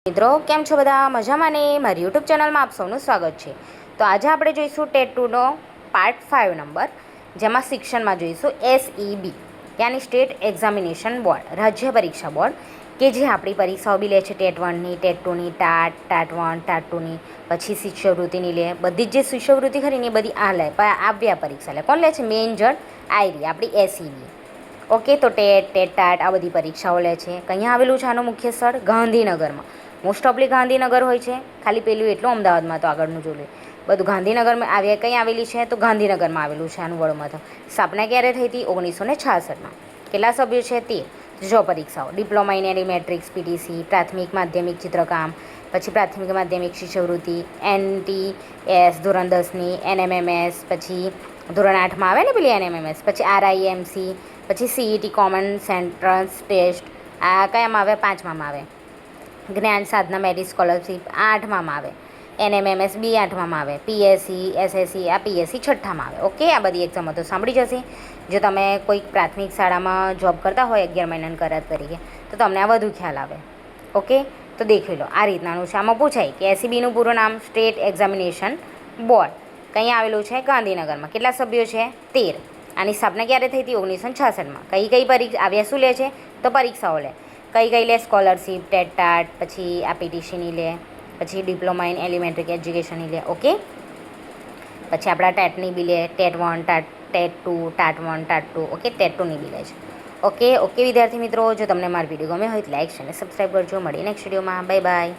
મિત્રો કેમ છો બધા મજામાં ને મારી યુટ્યુબ ચેનલમાં આપ સૌનું સ્વાગત છે। તો આજે આપણે જોઈશું ટેટ 2નો પાર્ટ 5 નંબર, જેમાં શિક્ષણમાં જોઈશું SEB યાની સ્ટેટ એક્ઝામિનેશન બોર્ડ, રાજ્ય પરીક્ષા બોર્ડ, કે જે આપણી પરીક્ષાઓ બી લે છે ટેટ 1ની, ટેટ 2ની, ટાટ 1, ટાટ 2ની, પછી શિષ્યવૃત્તિની લે, બધી જ જે શિષ્યવૃત્તિ ખરી ને એ બધી આ લે, આવ્યા પરીક્ષા લે, કોણ લે છે? મેઇન જડ આયરી આપણી SEB। ઓકે, તો ટેટ ટાટ આ બધી પરીક્ષાઓ લે છે। કયાં આવેલું છે આનું મુખ્ય સ્થળ? ગાંધીનગરમાં। મોસ્ટ ઓફલી ગાંધીનગર હોય છે, ખાલી પેલું એટલું અમદાવાદમાં તો આગળનું જોયું, બધું ગાંધીનગરમાં આવે। કંઈ આવેલી છે? તો ગાંધીનગરમાં આવેલું છે આનું વડોમથક। સ્થાપના ક્યારે થઈ હતી? 1966માં। કેટલા સભ્યો છે? 13। જો પરીક્ષાઓ ડિપ્લોમા ઇન એનિમેટ્રિક્સ PTC, પ્રાથમિક માધ્યમિક ચિત્રકામ, પછી પ્રાથમિક માધ્યમિક શિષ્યવૃત્તિ, NTS ધોરણ 10ની, NMMS, પછી ધોરણ 8માં આવે ને પેલી NMMS, પછી RIMC, પછી CET કોમન એન્ટ્રન્સ ટેસ્ટ, આ કયામાં આવે? 5માં આવે। જ્ઞાન સાધના મેરિટ સ્કોલરશીપ 8માં આવે। NMMS બી 8માં આવે। PSC SSC આ PSC 6માં આવે। ઓકે, આ બધી એક્ઝામો તો સાંભળી જશે। જો તમે કોઈક પ્રાથમિક શાળામાં જોબ કરતા હોય 11 મહિનાની કરાર તરીકે, તો તમને આ વધુ ખ્યાલ આવે। ઓકે, તો દેખી લો આ રીતનાનું છે। આમાં પૂછાય કે SEBનું પૂરું નામ સ્ટેટ એક્ઝામિનેશન બોર્ડ, કંઈ આવેલું છે? ગાંધીનગરમાં। કેટલા સભ્યો છે? 13। આની સ્થાપના ક્યારે થઈ હતી? 1966માં। કઈ પરીક્ષા આવ્યા શું લે છે? તો પરીક્ષાઓ લે। કઈ લે? સ્કોલરશીપ, ટેટ ટાટ, પછી આ PTCની લે, પછી ડિપ્લોમા ઇન એલિમેન્ટરી એજ્યુકેશનની લે। ઓકે, પછી આપણા ટેટની બી લે, TET 1, TET 2, TAT 1, TAT 2, okay, TET 2ની બી લે છે। ઓકે વિદ્યાર્થી મિત્રો, જો તમને મારો વિડીયો ગમ્યો હોય તો લાઈક અને સબસ્ક્રાઈબ કરજો। મળીએ નેક્સ્ટ વિડીયોમાં। Bye bye.